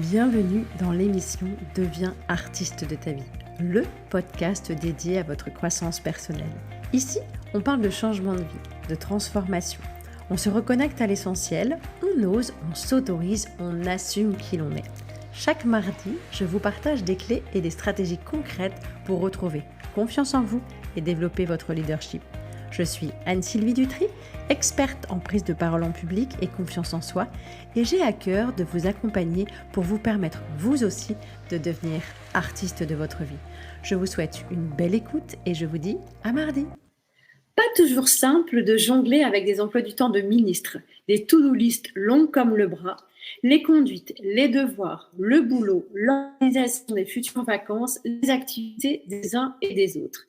Bienvenue dans l'émission Deviens artiste de ta vie, le podcast dédié à votre croissance personnelle. Ici, on parle de changement de vie, de transformation. On se reconnecte à l'essentiel, on ose, on s'autorise, on assume qui l'on est. Chaque mardi, je vous partage des clés et des stratégies concrètes pour retrouver confiance en vous et développer votre leadership. Je suis Anne-Sylvie Dutry, experte en prise de parole en public et confiance en soi, et j'ai à cœur de vous accompagner pour vous permettre, vous aussi, de devenir artiste de votre vie. Je vous souhaite une belle écoute et je vous dis à mardi. Pas toujours simple de jongler avec des emplois du temps de ministre, des to-do list longues comme le bras, les conduites, les devoirs, le boulot, l'organisation des futures vacances, les activités des uns et des autres.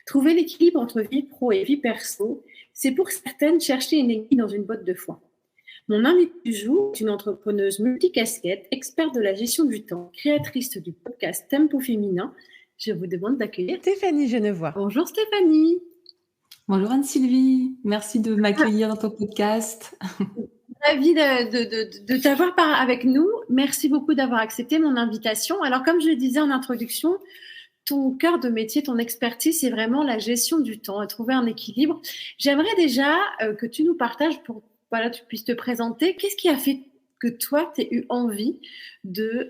Trouver l'équilibre entre vie pro et vie perso, c'est pour certaines chercher une aiguille dans une botte de foin. Mon invitée du jour est une entrepreneuse multicasquette, experte de la gestion du temps, créatrice du podcast Tempo Féminin. Je vous demande d'accueillir Stéphanie Genevois. Bonjour Stéphanie. Bonjour Anne-Sylvie, merci de m'accueillir dans ton podcast. Ravie de t'avoir avec nous. Merci beaucoup d'avoir accepté mon invitation. Alors, comme je le disais en introduction, ton cœur de métier, ton expertise, c'est vraiment la gestion du temps et trouver un équilibre. J'aimerais déjà que tu nous partages pour que tu puisses te présenter. Qu'est-ce qui a fait que toi, tu aies eu envie de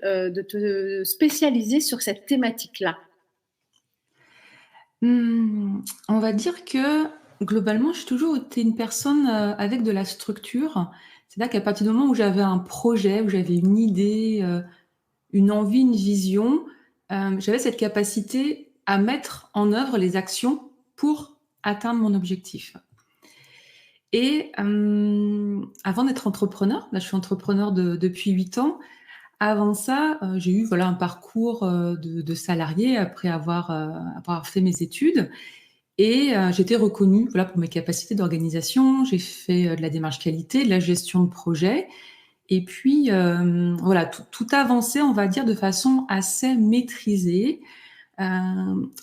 te spécialiser sur cette thématique-là ? On va dire que globalement, j'ai toujours été une personne avec de la structure. C'est-à-dire qu'à partir du moment où j'avais un projet, où j'avais une idée, une envie, une vision, j'avais cette capacité à mettre en œuvre les actions pour atteindre mon objectif. Et avant d'être entrepreneur, là je suis entrepreneur depuis 8 ans. Avant ça, j'ai eu un parcours de salarié après avoir fait mes études. Et j'étais reconnue pour mes capacités d'organisation. J'ai fait de la démarche qualité, de la gestion de projet. Et puis, tout avançait, on va dire, de façon assez maîtrisée,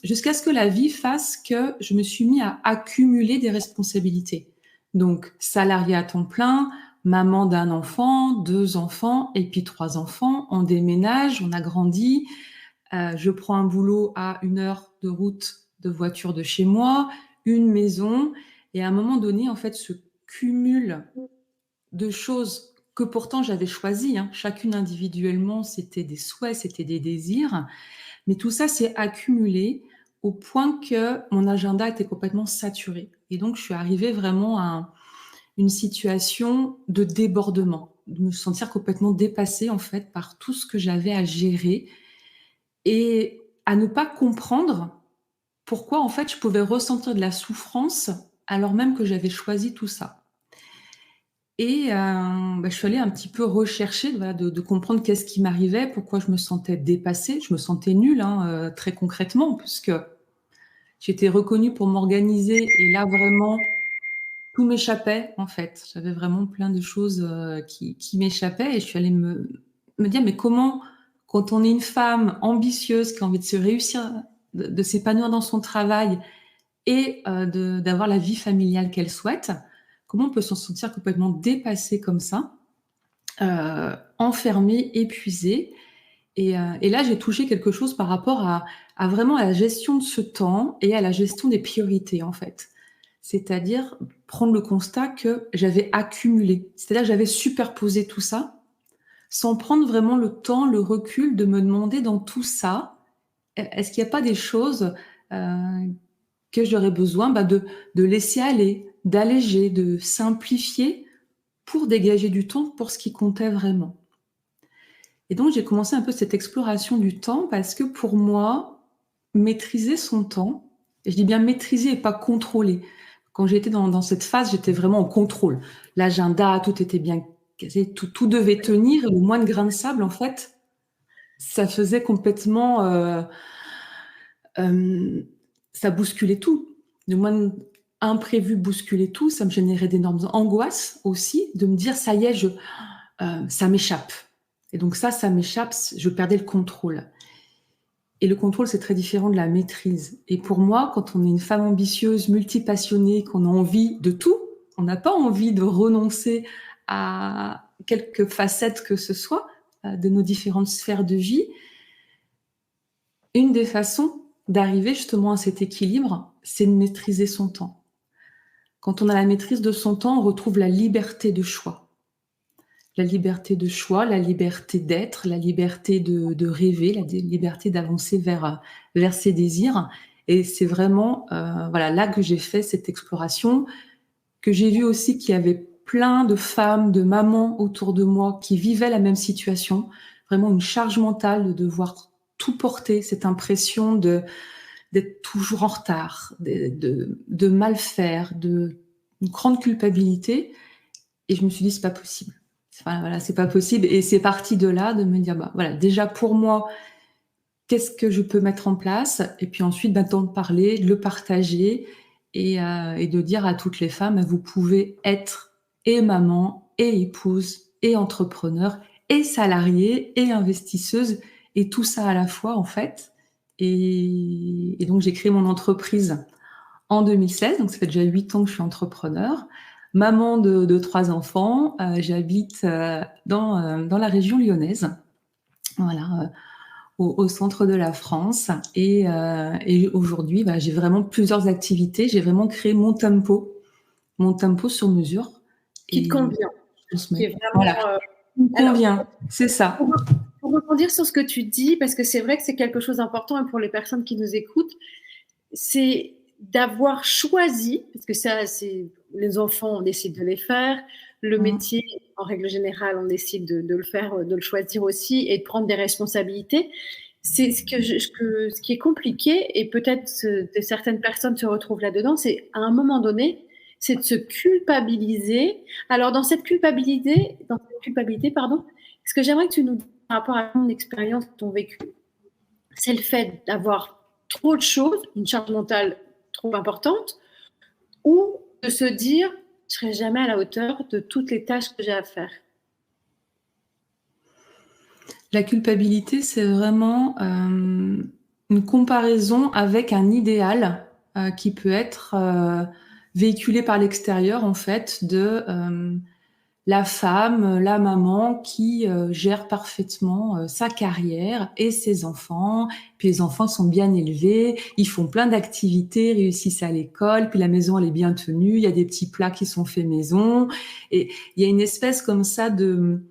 jusqu'à ce que la vie fasse que je me suis mis à accumuler des responsabilités. Donc, salarié à temps plein, maman d'un enfant, 2 enfants, et puis 3 enfants. On déménage, on a grandi. Je prends un boulot à 1 heure de route de voiture de chez moi, une maison. Et à un moment donné, en fait, ce cumul de choses que pourtant j'avais choisies, chacune individuellement, c'était des souhaits, c'était des désirs. Mais tout ça s'est accumulé au point que mon agenda était complètement saturé. Et donc, je suis arrivée vraiment à une situation de débordement, de me sentir complètement dépassée, en fait, par tout ce que j'avais à gérer et à ne pas comprendre pourquoi, en fait, je pouvais ressentir de la souffrance alors même que j'avais choisi tout ça. Et je suis allée un petit peu rechercher, de comprendre qu'est-ce qui m'arrivait, pourquoi je me sentais dépassée. Je me sentais nulle, très concrètement, puisque j'étais reconnue pour m'organiser et là, vraiment, tout m'échappait, en fait. J'avais vraiment plein de choses qui m'échappaient et je suis allée me dire: «Mais comment, quand on est une femme ambitieuse, qui a envie de se réussir, de s'épanouir dans son travail et d'avoir la vie familiale qu'elle souhaite, comment on peut s'en sentir complètement dépassée comme ça, enfermée, épuisée?» Et là, j'ai touché quelque chose par rapport à vraiment à la gestion de ce temps et à la gestion des priorités, en fait. C'est-à-dire prendre le constat que j'avais accumulé. C'est-à-dire que j'avais superposé tout ça, sans prendre vraiment le temps, le recul de me demander dans tout ça, est-ce qu'il n'y a pas des choses que j'aurais besoin de laisser aller, d'alléger, de simplifier pour dégager du temps pour ce qui comptait vraiment. Et donc, j'ai commencé un peu cette exploration du temps parce que pour moi, maîtriser son temps, et je dis bien maîtriser et pas contrôler. Quand j'étais dans cette phase, j'étais vraiment en contrôle. L'agenda, tout était bien casé, tout devait tenir. Et le moindre grain de sable, en fait, ça faisait complètement... ça bousculait tout. Le moindre imprévu bousculait tout. Ça me générait d'énormes angoisses aussi, de me dire, ça y est, ça m'échappe. Et donc ça m'échappe, je perdais le contrôle. Et le contrôle, c'est très différent de la maîtrise. Et pour moi, quand on est une femme ambitieuse, multipassionnée, qu'on a envie de tout, on n'a pas envie de renoncer à quelques facettes que ce soit, de nos différentes sphères de vie. Une des façons d'arriver justement à cet équilibre, c'est de maîtriser son temps. Quand on a la maîtrise de son temps, on retrouve la liberté de choix. La liberté de choix, la liberté d'être, la liberté de rêver, la liberté d'avancer vers ses désirs. Et c'est vraiment voilà, là que j'ai fait cette exploration, que j'ai vu aussi qu'il y avait plein de femmes, de mamans autour de moi qui vivaient la même situation, vraiment une charge mentale de devoir tout porter, cette impression d'être toujours en retard, de mal faire, une grande culpabilité. Et je me suis dit, c'est pas possible. Enfin, voilà, c'est pas possible. Et c'est parti de là, de me dire, bah, voilà, déjà pour moi, qu'est-ce que je peux mettre en place? Et puis ensuite, d'en parler, de le partager et de dire à toutes les femmes, vous pouvez être et maman, et épouse, et entrepreneur, et salariée, et investisseuse, et tout ça à la fois, en fait. Et donc, j'ai créé mon entreprise en 2016, donc ça fait déjà 8 ans que je suis entrepreneur. Maman de 3 enfants, j'habite dans la région lyonnaise, voilà, au centre de la France. Et aujourd'hui, j'ai vraiment plusieurs activités. J'ai vraiment créé mon tempo sur mesure. Qui te convient, qui est vraiment... Voilà. Qui me convient, c'est ça. Pour rebondir sur ce que tu dis, parce que c'est vrai que c'est quelque chose d'important pour les personnes qui nous écoutent, c'est d'avoir choisi, parce que ça, c'est les enfants, on décide de les faire, le métier, en règle générale, on décide de le faire, de le choisir aussi et de prendre des responsabilités. C'est ce qui est compliqué, et peut-être que certaines personnes se retrouvent là-dedans, c'est à un moment donné, c'est de se culpabiliser. Alors, dans cette culpabilité, ce que j'aimerais que tu nous dises par rapport à ton expérience, ton vécu, c'est le fait d'avoir trop de choses, une charge mentale trop importante, ou de se dire, je serai jamais à la hauteur de toutes les tâches que j'ai à faire. La culpabilité, c'est vraiment une comparaison avec un idéal qui peut être véhiculé par l'extérieur, en fait, de la femme, la maman qui gère parfaitement sa carrière et ses enfants. Puis les enfants sont bien élevés, ils font plein d'activités, réussissent à l'école, puis la maison elle est bien tenue, il y a des petits plats qui sont faits maison. Et il y a une espèce comme ça de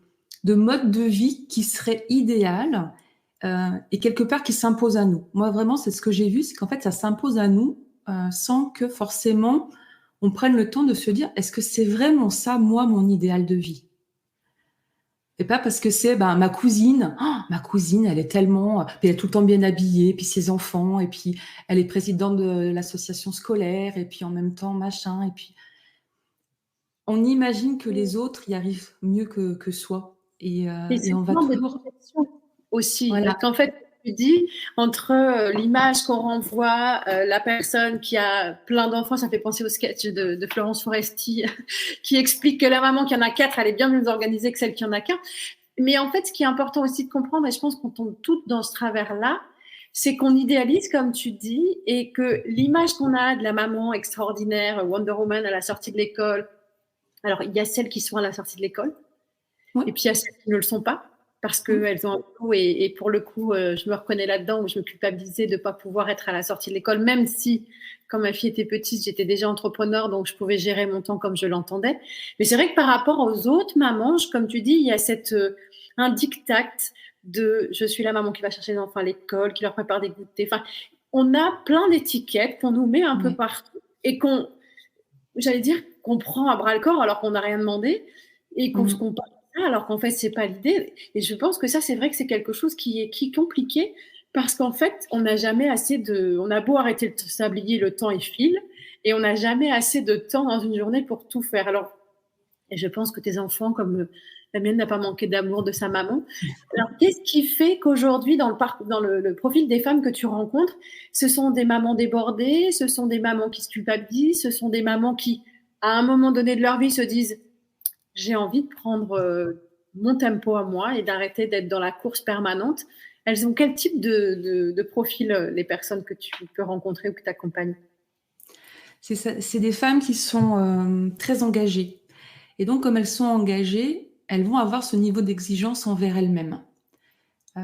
mode de vie qui serait idéal et quelque part qui s'impose à nous. Moi vraiment, c'est ce que j'ai vu, c'est qu'en fait ça s'impose à nous sans que forcément on prenne le temps de se dire, est-ce que c'est vraiment ça, moi, mon idéal de vie? Et pas parce que c'est ma cousine, elle est tellement, puis elle est tout le temps bien habillée, puis ses enfants, et puis elle est présidente de l'association scolaire, et puis en même temps machin, et puis on imagine que les autres y arrivent mieux que soi, et on va toujours aussi. Voilà. Qu'en fait, tu dis, entre l'image qu'on renvoie, la personne qui a plein d'enfants, ça fait penser au sketch de Florence Foresti qui explique que la maman qui en a 4, elle est bien mieux organisée que celle qui en a qu'un. Mais en fait, ce qui est important aussi de comprendre, et je pense qu'on tombe toutes dans ce travers-là, c'est qu'on idéalise, comme tu dis, et que l'image qu'on a de la maman extraordinaire, Wonder Woman à la sortie de l'école, alors il y a celles qui sont à la sortie de l'école, et puis il y a celles qui ne le sont pas, parce qu'elles ont un coup, et pour le coup, je me reconnais là-dedans, où je me culpabilisais de ne pas pouvoir être à la sortie de l'école, même si, quand ma fille était petite, j'étais déjà entrepreneur, donc je pouvais gérer mon temps comme je l'entendais. Mais c'est vrai que par rapport aux autres mamans, comme tu dis, il y a un diktat de « je suis la maman qui va chercher les enfants à l'école, qui leur prépare des goûters ». Enfin, on a plein d'étiquettes qu'on nous met un peu partout, et qu'on prend à bras-le-corps alors qu'on n'a rien demandé, et qu'on se compare alors qu'en fait, c'est pas l'idée. Et je pense que ça, c'est vrai que c'est quelque chose qui est compliqué, parce qu'en fait, on n'a jamais assez on a beau arrêter le sablier, le temps il file, et on n'a jamais assez de temps dans une journée pour tout faire. Alors, et je pense que tes enfants, comme la mienne, n'a pas manqué d'amour de sa maman. Alors, qu'est-ce qui fait qu'aujourd'hui, dans le profil des femmes que tu rencontres, ce sont des mamans débordées, ce sont des mamans qui se culpabilisent, ce sont des mamans qui, à un moment donné de leur vie, se disent « j'ai envie de prendre mon tempo à moi et d'arrêter d'être dans la course permanente ». Elles ont quel type de profil, les personnes que tu peux rencontrer ou que tu accompagnes? C'est des femmes qui sont très engagées. Et donc, comme elles sont engagées, elles vont avoir ce niveau d'exigence envers elles-mêmes. Euh,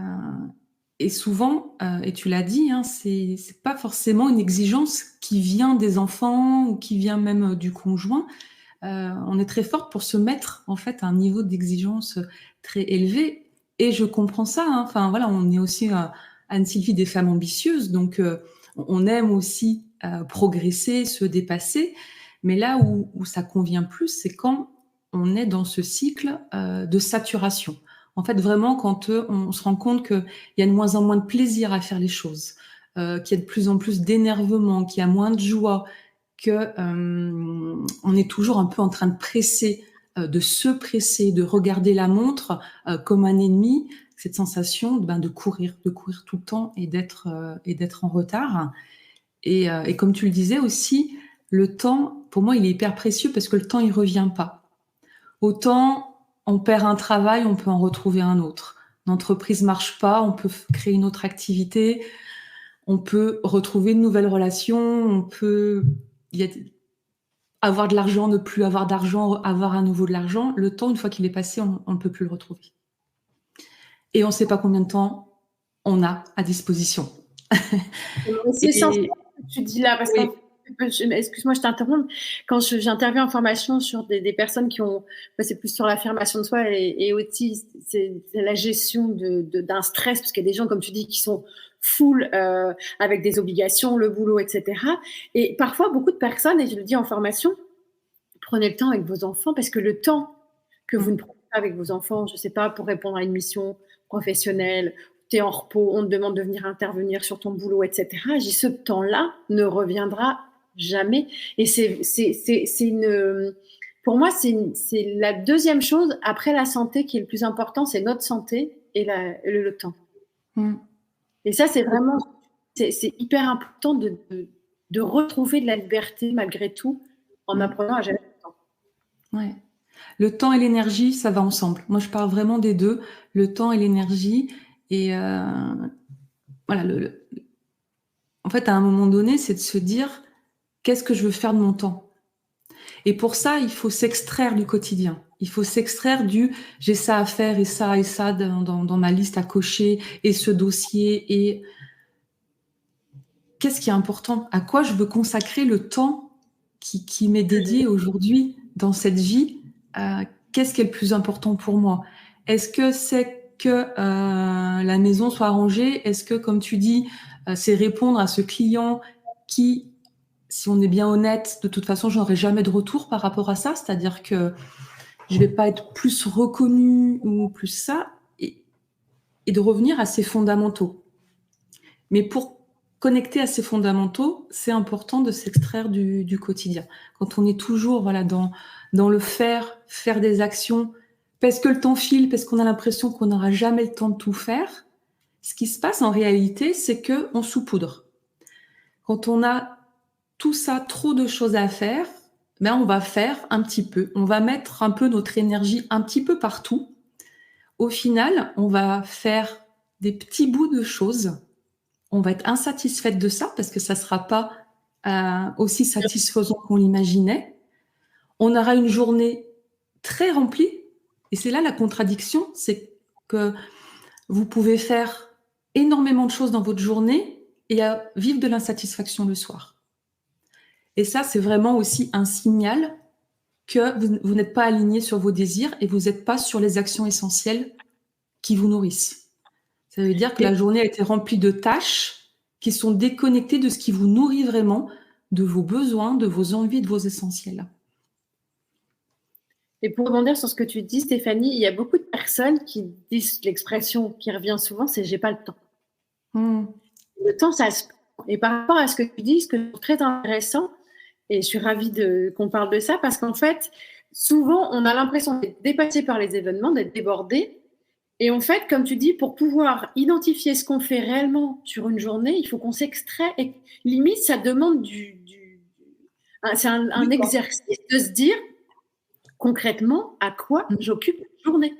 et souvent, et tu l'as dit, hein, c'est pas forcément une exigence qui vient des enfants ou qui vient même du conjoint. On est très forte pour se mettre en fait à un niveau d'exigence très élevé. Et je comprends ça. Hein. Enfin voilà, on est aussi Anne-Sylvie des femmes ambitieuses, donc on aime aussi progresser, se dépasser. Mais là où ça convient plus, c'est quand on est dans ce cycle de saturation. En fait, vraiment, quand on se rend compte qu'il y a de moins en moins de plaisir à faire les choses, qu'il y a de plus en plus d'énervement, qu'il y a moins de joie, que on est toujours un peu en train de presser, de se presser, de regarder la montre comme un ennemi, cette sensation de courir tout le temps et d'être en retard. Et comme tu le disais aussi, le temps, pour moi, il est hyper précieux parce que le temps, il revient pas. Autant on perd un travail, on peut en retrouver un autre. L'entreprise marche pas, on peut créer une autre activité, on peut retrouver une nouvelle relation, on peut avoir de l'argent, ne plus avoir d'argent, avoir à nouveau de l'argent. Le temps, une fois qu'il est passé, on ne peut plus le retrouver. Et on ne sait pas combien de temps on a à disposition. C'est essentiel ce que tu dis là, parce que excuse-moi, je t'interromps. Quand j'interviens en formation sur des personnes qui ont, c'est plus sur l'affirmation de soi et aussi c'est la gestion d'un stress, parce qu'il y a des gens, comme tu dis, qui sont full avec des obligations, le boulot, etc. Et parfois, beaucoup de personnes, et je le dis en formation, prenez le temps avec vos enfants, parce que le temps que vous ne prenez pas avec vos enfants, je sais pas, pour répondre à une mission professionnelle, tu es en repos, on te demande de venir intervenir sur ton boulot, etc. Ce temps-là ne reviendra jamais. Et pour moi, c'est la deuxième chose après la santé qui est le plus important, c'est notre santé et le temps. Et ça, c'est vraiment, c'est hyper important de retrouver de la liberté malgré tout en apprenant à gérer le temps. Ouais. Le temps et l'énergie, ça va ensemble. Moi, je parle vraiment des deux, le temps et l'énergie. Et voilà, en fait, à un moment donné, c'est de se dire qu'est-ce que je veux faire de mon temps. Et pour ça, il faut s'extraire du quotidien. Il faut s'extraire du j'ai ça à faire et ça dans ma liste à cocher et ce dossier. Et qu'est-ce qui est important? À quoi je veux consacrer le temps qui m'est dédié aujourd'hui dans cette vie? Qu'est-ce qui est le plus important pour moi? Est-ce que c'est que la maison soit rangée? Est-ce que, comme tu dis, c'est répondre à ce client qui, si on est bien honnête, de toute façon, je n'aurai jamais de retour par rapport à ça, c'est-à-dire que je vais pas être plus reconnue ou plus ça, et de revenir à ces fondamentaux. Mais pour connecter à ces fondamentaux, c'est important de s'extraire du quotidien. Quand on est toujours dans le faire des actions, parce que le temps file, parce qu'on a l'impression qu'on n'aura jamais le temps de tout faire, ce qui se passe en réalité, c'est qu'on saupoudre. Quand on a tout ça, trop de choses à faire, on va faire un petit peu. On va mettre un peu notre énergie un petit peu partout. Au final, on va faire des petits bouts de choses. On va être insatisfaite de ça parce que ça ne sera pas aussi satisfaisant qu'on l'imaginait. On aura une journée très remplie. Et c'est là la contradiction, c'est que vous pouvez faire énormément de choses dans votre journée et vivre de l'insatisfaction le soir. Et ça, c'est vraiment aussi un signal que vous n'êtes pas aligné sur vos désirs et vous n'êtes pas sur les actions essentielles qui vous nourrissent. Ça veut dire que la journée a été remplie de tâches qui sont déconnectées de ce qui vous nourrit vraiment, de vos besoins, de vos envies, de vos essentiels. Et pour rebondir sur ce que tu dis, Stéphanie, il y a beaucoup de personnes qui disent l'expression qui revient souvent, c'est « j'ai pas le temps ». Le temps, ça se prend. Et par rapport à ce que tu dis, ce que je trouve très intéressant, et je suis ravie qu'on parle de ça, parce qu'en fait, souvent, on a l'impression d'être dépassé par les événements, d'être débordé. Et en fait, comme tu dis, pour pouvoir identifier ce qu'on fait réellement sur une journée, il faut qu'on s'extrait. Et limite, ça demande c'est un exercice de se dire concrètement à quoi j'occupe la journée.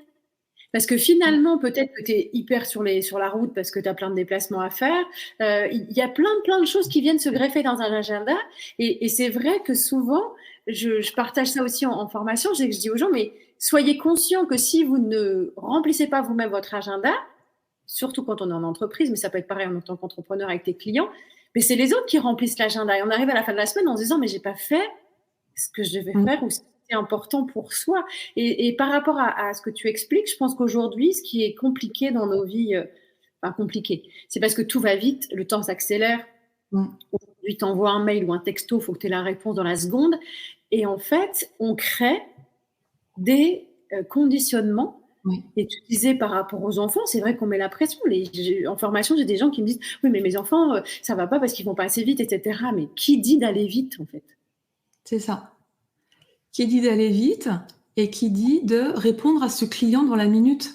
Parce que finalement, peut-être que tu es hyper sur la route parce que tu as plein de déplacements à faire. Il y a plein de choses qui viennent se greffer dans un agenda. Et c'est vrai que souvent, je partage ça aussi en formation, je dis aux gens, mais soyez conscient que si vous ne remplissez pas vous-même votre agenda, surtout quand on est en entreprise, mais ça peut être pareil en tant qu'entrepreneur avec tes clients, mais c'est les autres qui remplissent l'agenda. Et on arrive à la fin de la semaine en se disant, mais j'ai pas fait ce que je devais faire ou ce qui est important pour soi. Et par rapport à ce que tu expliques, je pense qu'aujourd'hui, ce qui est compliqué dans nos vies, enfin compliqué, c'est parce que tout va vite, le temps s'accélère. Aujourd'hui, tu envoies un mail ou un texto, il faut que tu aies la réponse dans la seconde. Et en fait, on crée des conditionnements. Et tu disais par rapport aux enfants, c'est vrai qu'on met la pression. En formation, j'ai des gens qui me disent « Oui, mais mes enfants, ça ne va pas parce qu'ils vont pas assez vite, etc. » Mais qui dit d'aller vite, en fait? C'est ça. Qui dit d'aller vite et qui dit de répondre à ce client dans la minute.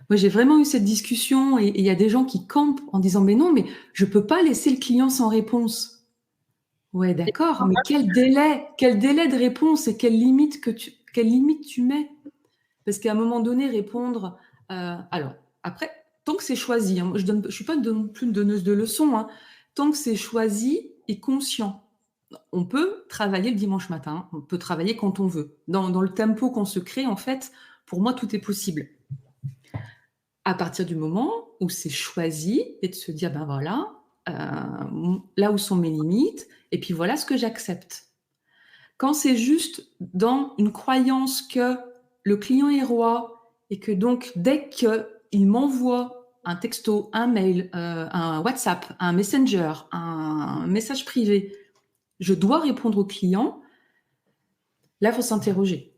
Moi, j'ai vraiment eu cette discussion et il y a des gens qui campent en disant « Mais non, mais je ne peux pas laisser le client sans réponse. » Ouais, d'accord, mais quel délai de réponse et quelle limite tu mets? Parce qu'à un moment donné, répondre... alors, après, tant que c'est choisi, hein, je ne suis pas non plus une donneuse de leçons, hein, tant que c'est choisi et conscient, on peut travailler le dimanche matin, on peut travailler quand on veut. Dans le tempo qu'on se crée, en fait, pour moi, tout est possible. À partir du moment où c'est choisi et de se dire, ben voilà, là où sont mes limites, et puis voilà ce que j'accepte. Quand c'est juste dans une croyance que le client est roi et que donc dès qu'il m'envoie un texto, un mail, un WhatsApp, un Messenger, un message privé, je dois répondre au client, là, il faut s'interroger.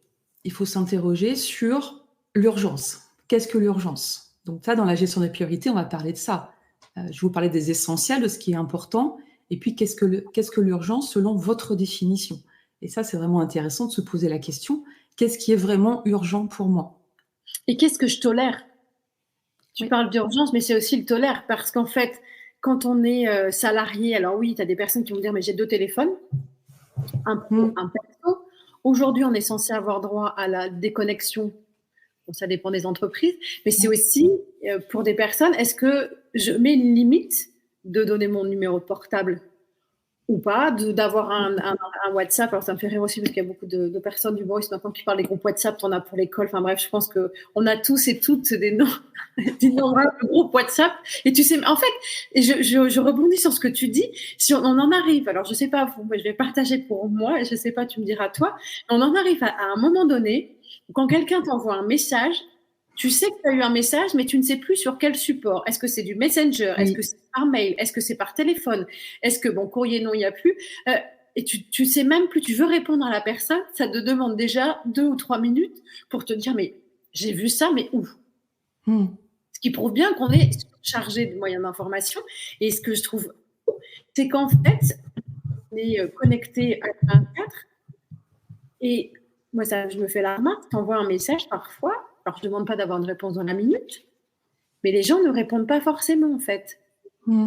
Il faut s'interroger sur l'urgence. Qu'est-ce que l'urgence? Donc ça, dans la gestion des priorités, on va parler de ça. Je vais vous parler des essentiels, de ce qui est important, et puis qu'est-ce que l'urgence selon votre définition. Et ça, c'est vraiment intéressant de se poser la question, qu'est-ce qui est vraiment urgent pour moi? Et qu'est-ce que je tolère? Tu parles d'urgence, mais c'est aussi le tolère, parce qu'en fait, quand on est salarié, alors oui, tu as des personnes qui vont dire, mais j'ai 2 téléphones, un pro, un perso. Aujourd'hui, on est censé avoir droit à la déconnexion. Bon, ça dépend des entreprises, mais c'est aussi pour des personnes, est-ce que je mets une limite de donner mon numéro de portable ou pas, d'avoir un WhatsApp? Alors ça me fait rire aussi parce qu'il y a beaucoup de personnes du voice maintenant qui parlent des groupes WhatsApp, t'en as pour l'école, enfin bref, je pense qu'on a tous et toutes d'innombrables groupes WhatsApp. Et tu sais, en fait, je rebondis sur ce que tu dis, si on en arrive, alors je sais pas vous, je vais partager pour moi, et je sais pas, tu me diras toi, on en arrive à un moment donné, quand quelqu'un t'envoie un message, tu sais que tu as eu un message, mais tu ne sais plus sur quel support. Est-ce que c'est du Messenger? Est-ce que c'est par mail? Est-ce que c'est par téléphone? Est-ce que, bon, courrier, non, il n'y a plus. Et tu sais même plus, tu veux répondre à la personne, ça te demande déjà 2 ou 3 minutes pour te dire, mais j'ai vu ça, mais où? Ce qui prouve bien qu'on est chargé de moyens d'information. Et ce que je trouve, c'est qu'en fait, on est connecté à 24 et moi, ça, je me fais la remarque, tu envoies un message parfois, alors je ne demande pas d'avoir une réponse dans la minute, mais les gens ne répondent pas forcément en fait,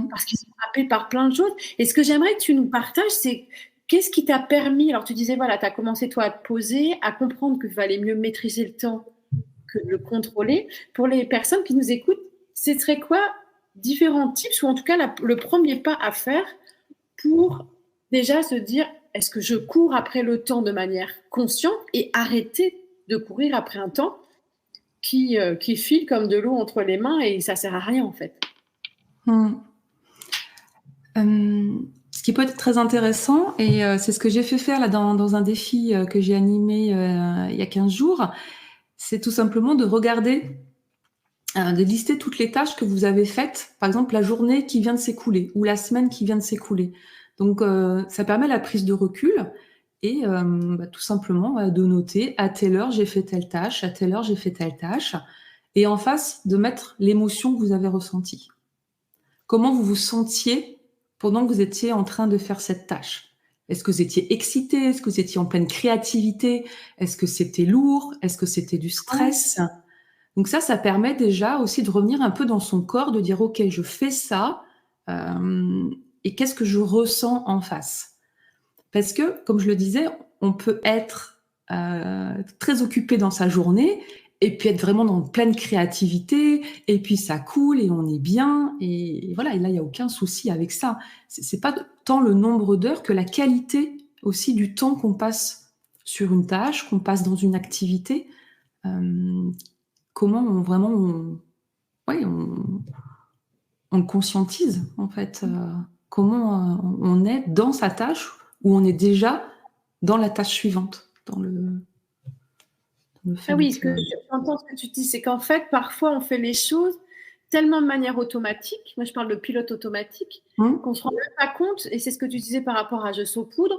parce qu'ils sont happés par plein de choses. Et ce que j'aimerais que tu nous partages, c'est qu'est-ce qui t'a permis, alors tu disais, voilà, tu as commencé toi à te poser, à comprendre qu'il fallait mieux maîtriser le temps que de le contrôler. Pour les personnes qui nous écoutent, ce serait quoi différents tips, ou en tout cas le premier pas à faire pour déjà se dire, est-ce que je cours après le temps de manière consciente et arrêter de courir après un temps qui file comme de l'eau entre les mains et ça sert à rien en fait. Ce qui peut être très intéressant, et c'est ce que j'ai fait faire là dans un défi que j'ai animé il y a 15 jours, c'est tout simplement de regarder, de lister toutes les tâches que vous avez faites, par exemple la journée qui vient de s'écouler ou la semaine qui vient de s'écouler. Donc, ça permet la prise de recul et tout simplement de noter à telle heure j'ai fait telle tâche, à telle heure j'ai fait telle tâche, et en face de mettre l'émotion que vous avez ressentie. Comment vous vous sentiez pendant que vous étiez en train de faire cette tâche? Est-ce que vous étiez excité? Est-ce que vous étiez en pleine créativité? Est-ce que c'était lourd? Est-ce que c'était du stress? Donc ça permet déjà aussi de revenir un peu dans son corps, de dire « Ok, je fais ça, et qu'est-ce que je ressens en face ?» Parce que, comme je le disais, on peut être très occupé dans sa journée et puis être vraiment dans pleine créativité, et puis ça coule et on est bien, et voilà, et là, il n'y a aucun souci avec ça. C'est pas tant le nombre d'heures que la qualité aussi du temps qu'on passe sur une tâche, qu'on passe dans une activité. comment ouais, on le conscientise, en fait. Comment on est dans sa tâche ou on est déjà dans la tâche suivante, dans le Ah fait oui, que... j'entends ce que tu dis, c'est qu'en fait, parfois, on fait les choses tellement de manière automatique, moi je parle de pilote automatique, qu'on ne se rend même pas compte, et c'est ce que tu disais par rapport à je saupoudre,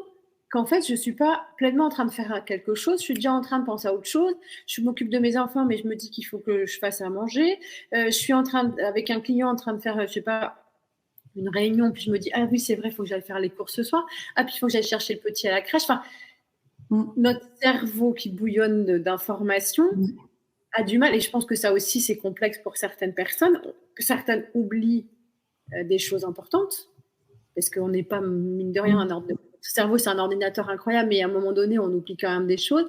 qu'en fait, je ne suis pas pleinement en train de faire quelque chose, je suis déjà en train de penser à autre chose, je m'occupe de mes enfants, mais je me dis qu'il faut que je fasse à manger, je suis avec un client en train de faire, je sais pas, une réunion, puis je me dis, ah oui, c'est vrai, il faut que j'aille faire les courses ce soir, ah puis il faut que j'aille chercher le petit à la crèche, enfin, notre cerveau qui bouillonne d'informations a du mal, et je pense que ça aussi c'est complexe pour certaines personnes, que certaines oublient des choses importantes, parce qu'on n'est pas, mine de rien, le cerveau c'est un ordinateur incroyable, mais à un moment donné on oublie quand même des choses,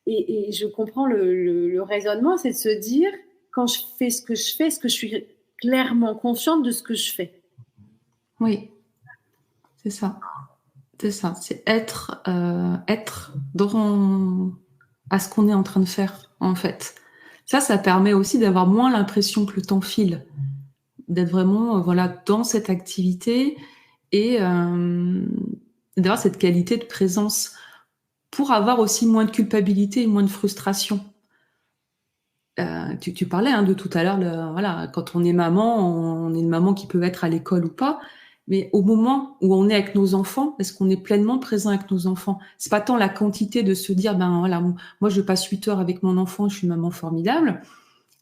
et je comprends le raisonnement, c'est de se dire, quand je fais ce que je fais, est-ce que je suis clairement consciente de ce que je fais? Oui, c'est ça. C'est ça, c'est être dans à ce qu'on est en train de faire, en fait. Ça permet aussi d'avoir moins l'impression que le temps file, d'être vraiment voilà, dans cette activité et d'avoir cette qualité de présence pour avoir aussi moins de culpabilité et moins de frustration. Tu parlais de tout à l'heure, voilà, quand on est maman, on est une maman qui peut être à l'école ou pas, mais au moment où on est avec nos enfants, est-ce qu'on est pleinement présent avec nos enfants? C'est pas tant la quantité de se dire, ben voilà, moi je passe 8 heures avec mon enfant, je suis une maman formidable,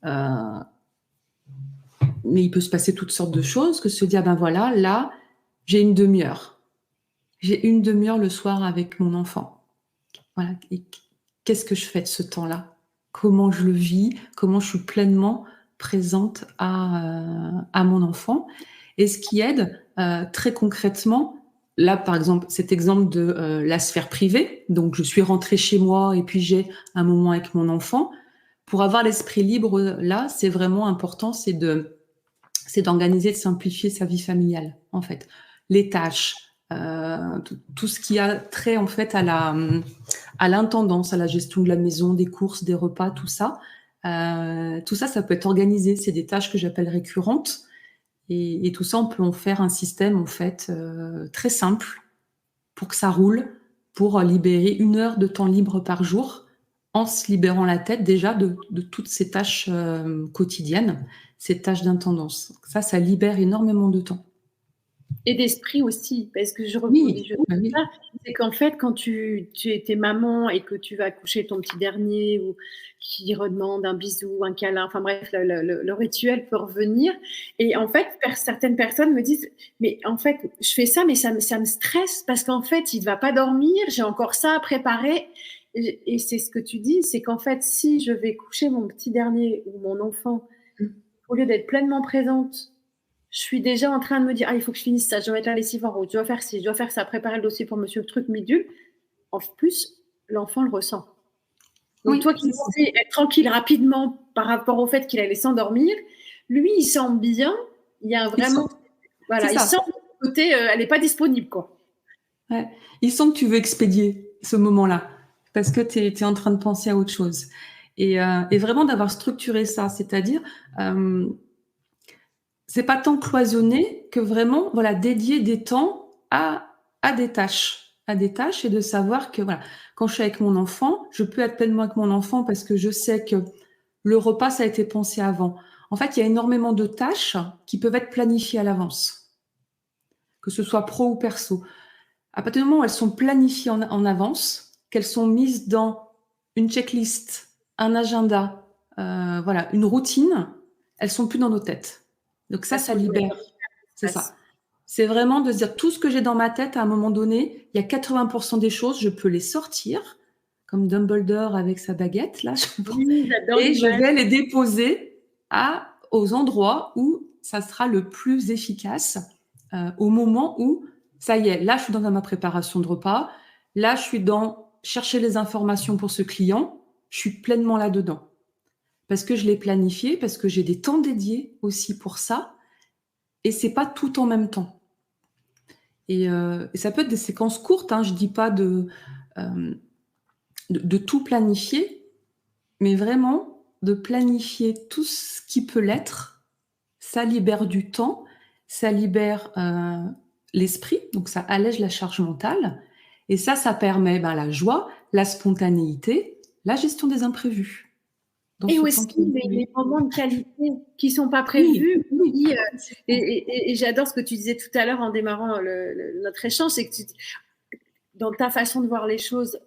mais il peut se passer toutes sortes de choses, que se dire, ben voilà, là, j'ai une demi-heure. J'ai une demi-heure le soir avec mon enfant. Voilà. Et qu'est-ce que je fais de ce temps-là? Comment je le vis? Comment je suis pleinement présente à mon enfant? Et ce qui aide très concrètement, là par exemple, cet exemple de la sphère privée, donc je suis rentrée chez moi et puis j'ai un moment avec mon enfant. Pour avoir l'esprit libre là, c'est vraiment important, c'est d'organiser, de simplifier sa vie familiale, en fait. Les tâches, tout ce qui a trait en fait à l'intendance, à la gestion de la maison, des courses, des repas, tout ça. Tout ça, ça peut être organisé. C'est des tâches que j'appelle récurrentes. Et tout ça, on peut en faire un système en fait très simple pour que ça roule, pour libérer 1 heure de temps libre par jour, en se libérant la tête déjà de toutes ces tâches quotidiennes, ces tâches d'intendance. Ça libère énormément de temps. Et d'esprit aussi, parce que je Oui, oui. C'est qu'en fait, quand tu étais maman et que tu vas coucher ton petit dernier ou qui redemande un bisou, un câlin, enfin bref, le rituel peut revenir. Et en fait, certaines personnes me disent, mais en fait, je fais ça, mais ça me stresse parce qu'en fait, il ne va pas dormir, j'ai encore ça à préparer. Et c'est ce que tu dis, c'est qu'en fait, si je vais coucher mon petit dernier ou mon enfant, au lieu d'être pleinement présente, je suis déjà en train de me dire, ah, il faut que je finisse ça, je dois mettre la lessive en route, je dois faire ci, je dois faire ça, préparer le dossier pour monsieur le truc midule. En plus, l'enfant le ressent. Donc, oui, toi qui pensais être tranquille rapidement par rapport au fait qu'il allait s'endormir, lui, il sent bien, il y a vraiment, voilà, il sent le côté, elle n'est pas disponible, quoi. Ouais. Il sent que tu veux expédier ce moment-là, parce que tu es en train de penser à autre chose. Et vraiment d'avoir structuré ça, c'est-à-dire, c'est pas tant cloisonné que vraiment, voilà, dédier des temps à des tâches, et de savoir que, voilà, quand je suis avec mon enfant, je peux être pleinement avec mon enfant parce que je sais que le repas, ça a été pensé avant. En fait, il y a énormément de tâches qui peuvent être planifiées à l'avance, que ce soit pro ou perso. À partir du moment où elles sont planifiées en avance, qu'elles sont mises dans une checklist, un agenda, voilà, une routine, elles sont plus dans nos têtes. Donc ça libère. C'est ça. C'est vraiment de se dire tout ce que j'ai dans ma tête à un moment donné, il y a 80% des choses, je peux les sortir, comme Dumbledore avec sa baguette, là, Oui, j'adore et je l'image. vais les déposer aux endroits où ça sera le plus efficace au moment où, ça y est, là, je suis dans ma préparation de repas, là, je suis dans chercher les informations pour ce client, je suis pleinement là-dedans. Parce que je l'ai planifié, parce que j'ai des temps dédiés aussi pour ça, et c'est pas tout en même temps. Et ça peut être des séquences courtes, je dis pas de tout planifier, mais vraiment de planifier tout ce qui peut l'être. Ça libère du temps, ça libère l'esprit, donc ça allège la charge mentale. Et ça permet la joie, la spontanéité, la gestion des imprévus dans Et ce temps aussi qui est les moments de qualité qui sont pas oui, prévus. oui, Et j'adore ce que tu disais tout à l'heure en démarrant notre échange, c'est que dans ta façon de voir les choses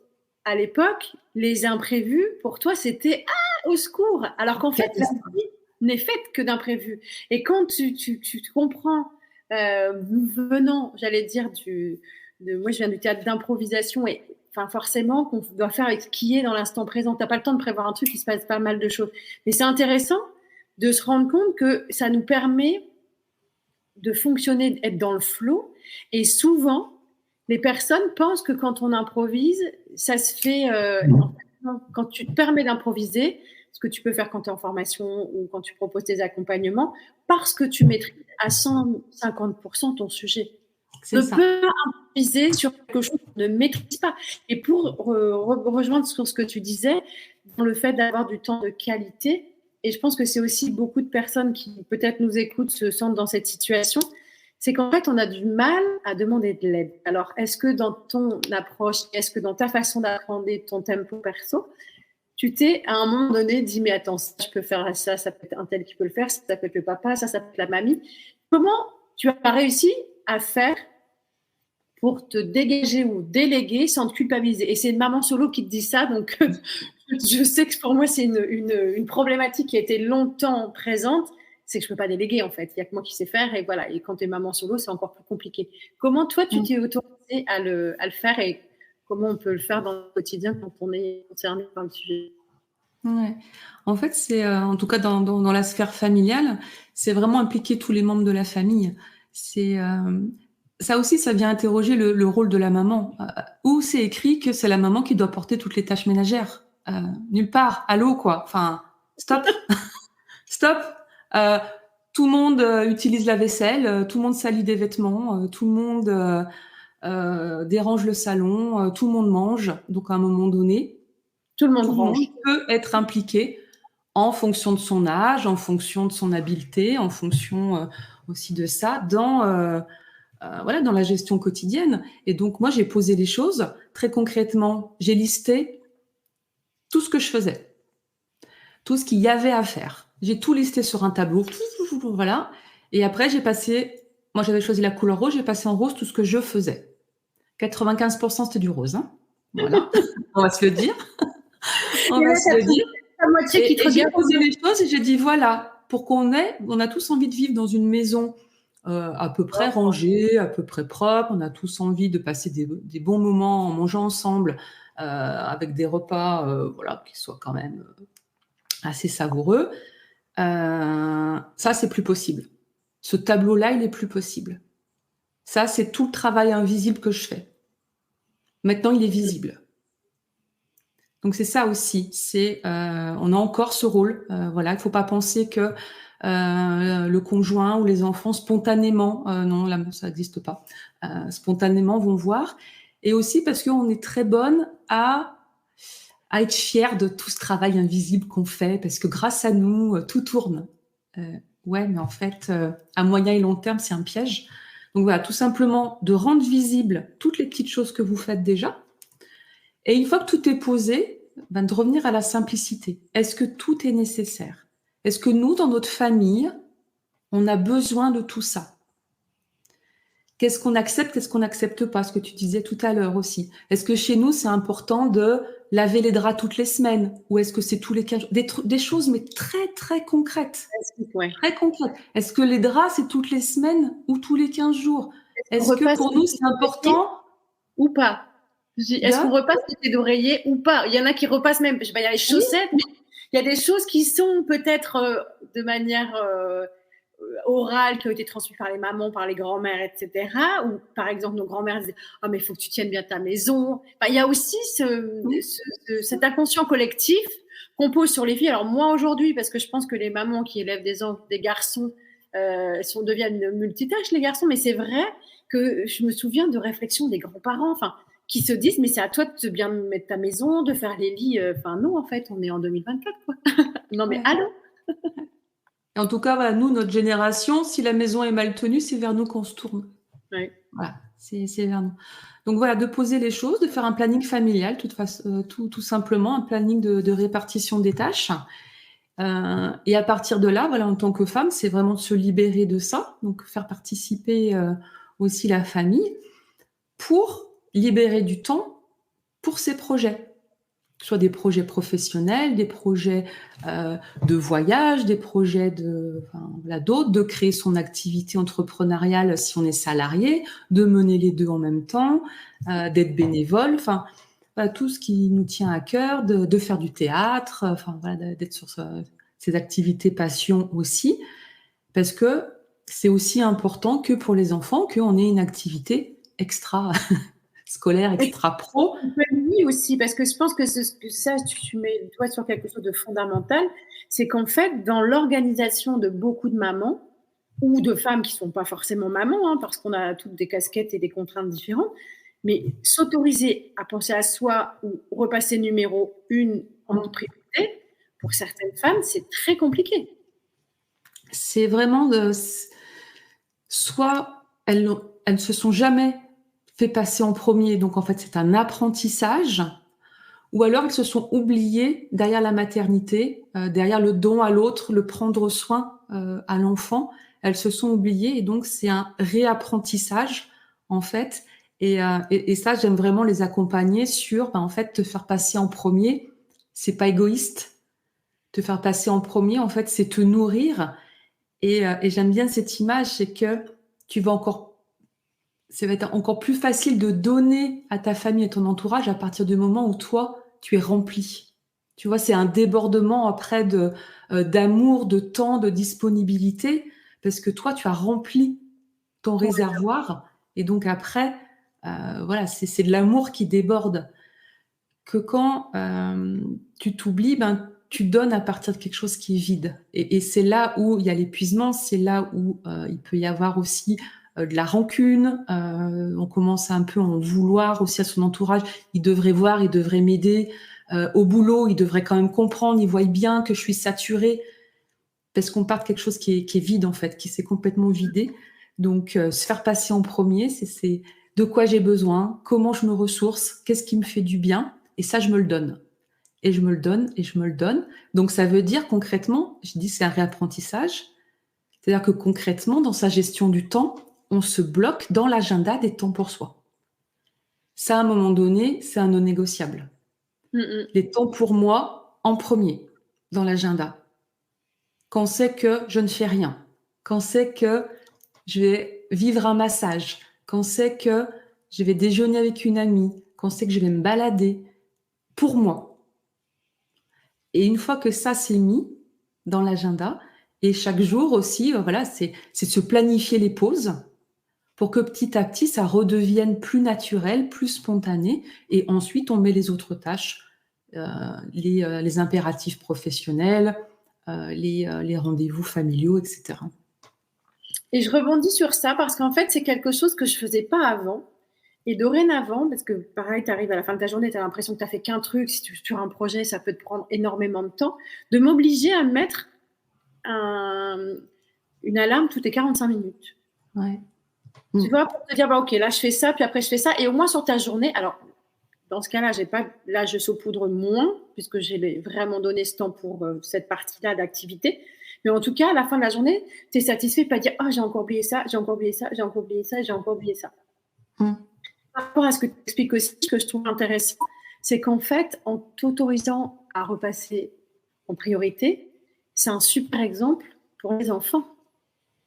à l'époque, les imprévus, pour toi, c'était « Ah, au secours !» Alors qu'en fait, la vie n'est faite que d'imprévus. Et quand tu comprends, venant, j'allais dire, moi je viens du théâtre d'improvisation, et enfin forcément qu'on doit faire avec ce qui est dans l'instant présent. Tu n'as pas le temps de prévoir un truc, il se passe pas mal de choses. Mais c'est intéressant de se rendre compte que ça nous permet de fonctionner, d'être dans le flow. Et souvent, les personnes pensent que quand on improvise, ça se fait. Quand tu te permets d'improviser, ce que tu peux faire quand tu es en formation ou quand tu proposes tes accompagnements, parce que tu maîtrises à 150% ton sujet. On ne peut pas improviser sur quelque chose qu'on ne maîtrise pas. Et pour rejoindre sur ce que tu disais, dans le fait d'avoir du temps de qualité, et je pense que c'est aussi beaucoup de personnes qui peut-être nous écoutent se sentent dans cette situation, c'est qu'en fait, on a du mal à demander de l'aide. Alors, est-ce que dans ton approche, est-ce que dans ta façon d'apprendre ton tempo perso, tu t'es à un moment donné dit, mais attends, ça, je peux faire ça, ça peut être un tel qui peut le faire, ça peut être le papa, ça peut être la mamie. Comment tu as réussi à faire pour te dégager ou déléguer sans te culpabiliser? Et c'est une maman solo qui te dit ça, donc je sais que pour moi, c'est une problématique qui a été longtemps présente, c'est que je ne peux pas déléguer en fait. Il n'y a que moi qui sais faire et voilà. Et quand tu es maman solo, c'est encore plus compliqué. Comment toi, tu t'es autorisée à le faire et comment on peut le faire dans le quotidien quand on est concerné par le sujet? Ouais. En fait, c'est en tout cas dans la sphère familiale, c'est vraiment impliquer tous les membres de la famille. C'est ça aussi, ça vient interroger le rôle de la maman. Où c'est écrit que c'est la maman qui doit porter toutes les tâches ménagères? Nulle part. Allô, quoi. Enfin, stop, stop. Tout le monde utilise la vaisselle, tout le monde salit des vêtements, tout le monde dérange le salon, tout le monde mange. Donc, à un moment donné, tout le monde peut être impliqué en fonction de son âge, en fonction de son habileté, en fonction aussi de ça, dans la gestion quotidienne. Et donc, moi, j'ai posé les choses très concrètement. J'ai listé tout ce que je faisais, tout ce qu'il y avait à faire. J'ai tout listé sur un tableau, voilà. Et après, moi, j'avais choisi la couleur rose, j'ai passé en rose tout ce que je faisais. 95%, c'était du rose, hein. Voilà, on va se le dire. On va se le dire. Et j'ai posé les choses et j'ai dit voilà, on a tous envie de vivre dans une maison à peu près rangée, à peu près propre. On a tous envie de passer des bons moments en mangeant ensemble, avec des repas qui soient quand même assez savoureux. Ça, c'est plus possible. Ce tableau-là, il est plus possible. Ça, c'est tout le travail invisible que je fais. Maintenant, il est visible. Donc c'est ça aussi, on a encore ce rôle, il faut pas penser que le conjoint ou les enfants spontanément, non là ça n'existe pas, spontanément vont voir, et aussi parce qu'on est très bonne à être fière de tout ce travail invisible qu'on fait, parce que grâce à nous tout tourne. Ouais, mais en fait à moyen et long terme c'est un piège. Donc voilà, tout simplement de rendre visible toutes les petites choses que vous faites déjà. Et une fois que tout est posé, de revenir à la simplicité. Est-ce que tout est nécessaire? Est-ce que nous, dans notre famille, on a besoin de tout ça? Qu'est-ce qu'on accepte, qu'est-ce qu'on n'accepte pas? Ce que tu disais tout à l'heure aussi. Est-ce que chez nous, c'est important de laver les draps toutes les semaines? Ou est-ce que c'est tous les 15 jours? Des choses, mais très, très concrètes. Ouais. Très concrètes. Est-ce que les draps, c'est toutes les semaines ou tous les 15 jours? Est-ce que pour nous, c'est important? Ou pas? Est-ce qu'on repasse les pieds d'oreiller ou pas? Il y en a qui repassent même, il y a les chaussettes, mais il y a des choses qui sont peut-être de manière orale, qui ont été transmises par les mamans, par les grands-mères, etc. Ou par exemple, nos grands-mères disaient « Ah, mais il faut que tu tiennes bien ta maison ». Il y a aussi cet inconscient collectif qu'on pose sur les filles. Alors moi, aujourd'hui, parce que je pense que les mamans qui élèvent des garçons deviennent multitâches, les garçons, mais c'est vrai que je me souviens de réflexions des grands-parents. Enfin, qui se disent, mais c'est à toi de bien mettre ta maison, de faire les lits. Enfin, non, en fait, on est en 2024, quoi. Non, mais Ouais. allô? Et en tout cas, voilà, nous, notre génération, si la maison est mal tenue, c'est vers nous qu'on se tourne. Ouais. Voilà, c'est vers nous. Donc voilà, de poser les choses, de faire un planning familial, tout simplement, un planning de répartition des tâches. Et à partir de là, voilà, en tant que femme, c'est vraiment de se libérer de ça, donc faire participer aussi la famille pour libérer du temps pour ses projets, soit des projets professionnels, des projets de voyage, des projets d'autres, de créer son activité entrepreneuriale si on est salarié, de mener les deux en même temps, d'être bénévole, enfin voilà, tout ce qui nous tient à cœur, de faire du théâtre, voilà, d'être sur ces activités passion aussi, parce que c'est aussi important que pour les enfants qu'on ait une activité extra scolaire, extra pro. Oui, aussi, parce que je pense que ça, tu mets le doigt sur quelque chose de fondamental, c'est qu'en fait, dans l'organisation de beaucoup de mamans, ou de femmes qui ne sont pas forcément mamans, parce qu'on a toutes des casquettes et des contraintes différentes, mais s'autoriser à penser à soi ou repasser numéro 1 en priorité, pour certaines femmes, c'est très compliqué. C'est vraiment soit elles ne se sont jamais fait passer en premier, donc en fait c'est un apprentissage, ou alors elles se sont oubliées derrière la maternité, derrière le don à l'autre, le prendre soin à l'enfant. Elles se sont oubliées et donc c'est un réapprentissage en fait. Et ça, j'aime vraiment les accompagner sur, en fait, te faire passer en premier, c'est pas égoïste. Te faire passer en premier, en fait, c'est te nourrir. Et j'aime bien cette image, c'est que ça va être encore plus facile de donner à ta famille et ton entourage à partir du moment où toi, tu es rempli. Tu vois, c'est un débordement après d'amour, de temps, de disponibilité, parce que toi, tu as rempli ton réservoir, et donc après, voilà, c'est de l'amour qui déborde. Que quand tu t'oublies, tu donnes à partir de quelque chose qui est vide. Et c'est là où il y a l'épuisement, c'est là où il peut y avoir aussi de la rancune. On commence à un peu en vouloir aussi à son entourage. Il devrait voir, il devrait m'aider. Au boulot, il devrait quand même comprendre, il voit bien que je suis saturée. Parce qu'on part de quelque chose qui est vide, en fait, qui s'est complètement vidé. Donc, se faire passer en premier, c'est de quoi j'ai besoin, comment je me ressource, qu'est-ce qui me fait du bien. Et ça, je me le donne. Et je me le donne, et je me le donne. Donc, ça veut dire concrètement, je dis c'est un réapprentissage. C'est-à-dire que concrètement, dans sa gestion du temps, on se bloque dans l'agenda des temps pour soi. Ça, à un moment donné, c'est un non négociable. Les temps pour moi, en premier, dans l'agenda. Quand c'est que je ne fais rien. Quand c'est que je vais vivre un massage. Quand c'est que je vais déjeuner avec une amie. Quand c'est que je vais me balader. Pour moi. Et une fois que ça c'est mis dans l'agenda, et chaque jour aussi, voilà, c'est de se planifier les pauses pour que petit à petit, ça redevienne plus naturel, plus spontané. Et ensuite, on met les autres tâches, les impératifs professionnels, les rendez-vous familiaux, etc. Et je rebondis sur ça parce qu'en fait, c'est quelque chose que je ne faisais pas avant. Et dorénavant, parce que pareil, tu arrives à la fin de ta journée, tu as l'impression que tu n'as fait qu'un truc. Si tu es sur un projet, ça peut te prendre énormément de temps. De m'obliger à mettre une alarme toutes les 45 minutes. Ouais. Tu vois, pour te dire, ok, là, je fais ça, puis après, je fais ça. Et au moins, sur ta journée, alors, dans ce cas-là, je saupoudre moins, puisque j'ai vraiment donné ce temps pour cette partie-là d'activité. Mais en tout cas, à la fin de la journée, tu es satisfait de pas dire, j'ai encore oublié ça, j'ai encore oublié ça, j'ai encore oublié ça, j'ai encore oublié ça. Par rapport à ce que tu expliques aussi, ce que je trouve intéressant, c'est qu'en fait, en t'autorisant à repasser en priorité, c'est un super exemple pour les enfants.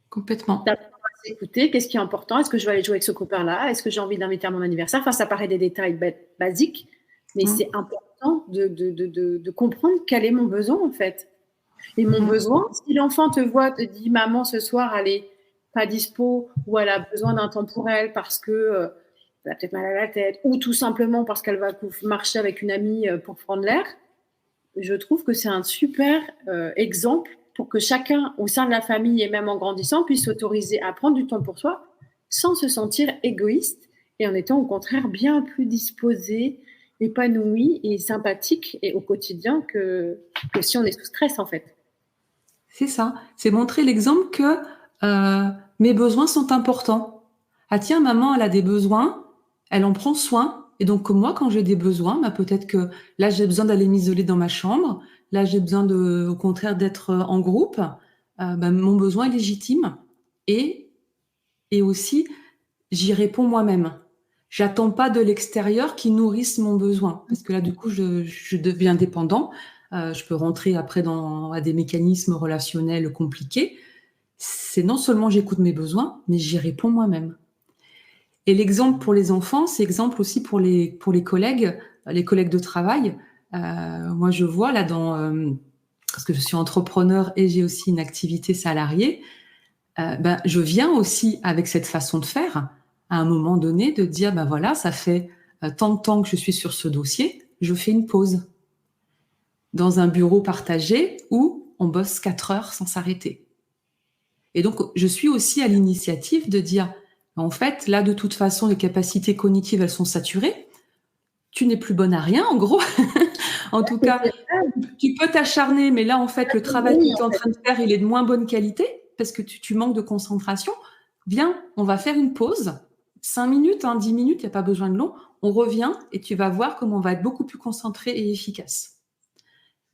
Complètement. D'apprendre à s'écouter, qu'est-ce qui est important? Est-ce que je vais aller jouer avec ce copain-là? Est-ce que j'ai envie d'inviter à mon anniversaire? Enfin, ça paraît des détails basiques, mais c'est important de comprendre quel est mon besoin, en fait. Et mon besoin, si l'enfant te voit, te dit, maman, ce soir, elle n'est pas dispo, ou elle a besoin d'un temps pour elle parce que elle a peut-être mal à la tête, ou tout simplement parce qu'elle va marcher avec une amie pour prendre l'air, je trouve que c'est un super exemple pour que chacun, au sein de la famille et même en grandissant, puisse s'autoriser à prendre du temps pour soi sans se sentir égoïste et en étant au contraire bien plus disposé, épanoui et sympathique et au quotidien que si on est sous stress en fait. C'est ça, c'est montrer l'exemple que mes besoins sont importants. Ah tiens, maman, elle a des besoins, elle en prend soin. Et donc moi, quand j'ai des besoins, peut-être que là, j'ai besoin d'aller m'isoler dans ma chambre. Là, j'ai besoin au contraire d'être en groupe. Mon besoin est légitime. Et aussi, j'y réponds moi-même. J'attends pas de l'extérieur qui nourrisse mon besoin. Parce que là, du coup, je deviens dépendant. Je peux rentrer après à des mécanismes relationnels compliqués. C'est non seulement j'écoute mes besoins, mais j'y réponds moi-même. Et l'exemple pour les enfants, c'est exemple aussi pour les collègues de travail. Moi, je vois là parce que je suis entrepreneur et j'ai aussi une activité salariée, je viens aussi avec cette façon de faire à un moment donné de dire, voilà, ça fait tant de temps que je suis sur ce dossier, je fais une pause dans un bureau partagé où on bosse 4 heures sans s'arrêter. Et donc, je suis aussi à l'initiative de dire, en fait, là, de toute façon, les capacités cognitives, elles sont saturées. Tu n'es plus bonne à rien, en gros. En tout cas, tu peux t'acharner, mais là, en fait, le travail que tu es en train de faire, il est de moins bonne qualité parce que tu manques de concentration. Viens, on va faire une pause. 5 minutes, 10 minutes, il n'y a pas besoin de long. On revient et tu vas voir comment on va être beaucoup plus concentré et efficace.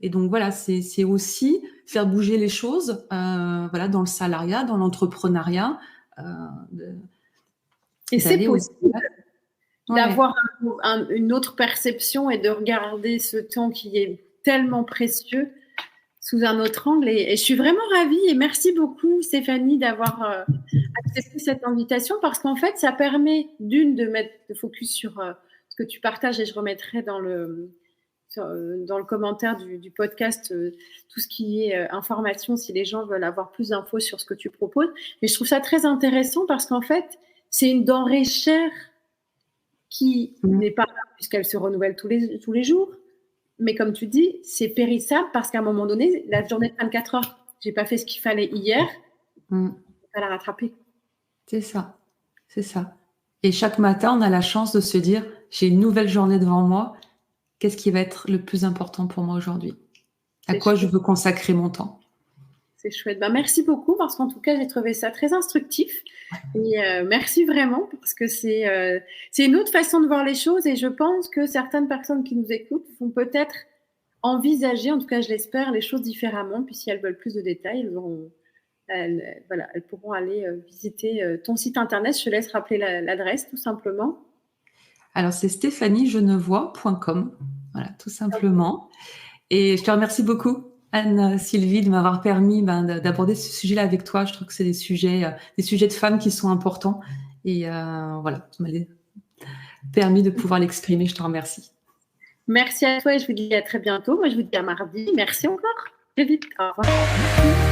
Et donc, voilà, c'est aussi faire bouger les choses dans le salariat, dans l'entrepreneuriat. Et c'est possible d'avoir une autre perception et de regarder ce temps qui est tellement précieux sous un autre angle. Et je suis vraiment ravie et merci beaucoup Stéphanie d'avoir accepté cette invitation parce qu'en fait, ça permet de mettre le focus sur ce que tu partages et je remettrai dans le commentaire du podcast tout ce qui est information si les gens veulent avoir plus d'infos sur ce que tu proposes. Mais je trouve ça très intéressant parce qu'en fait, c'est une denrée chère qui n'est pas là puisqu'elle se renouvelle tous les jours. Mais comme tu dis, c'est périssable parce qu'à un moment donné, la journée de 24 heures, j'ai pas fait ce qu'il fallait hier, je vais pas la rattraper. C'est ça, c'est ça. Et chaque matin, on a la chance de se dire, j'ai une nouvelle journée devant moi. Qu'est-ce qui va être le plus important pour moi aujourd'hui? À quoi je veux consacrer mon temps? C'est chouette. Merci beaucoup parce qu'en tout cas, j'ai trouvé ça très instructif. Et merci vraiment parce que c'est une autre façon de voir les choses et je pense que certaines personnes qui nous écoutent vont peut-être envisager, en tout cas je l'espère, les choses différemment. Puis si elles veulent plus de détails, elles pourront aller visiter ton site internet. Je te laisse rappeler l'adresse tout simplement. Alors c'est stéphaniegenevois.com, voilà, tout simplement. Et je te remercie beaucoup Anne-Sylvie de m'avoir permis d'aborder ce sujet-là avec toi. Je trouve que c'est des sujets de femmes qui sont importants. Et voilà, tu m'as permis de pouvoir l'exprimer. Je te remercie. Merci à toi et je vous dis à très bientôt. Moi, je vous dis à mardi. Merci encore. Très vite. Au revoir.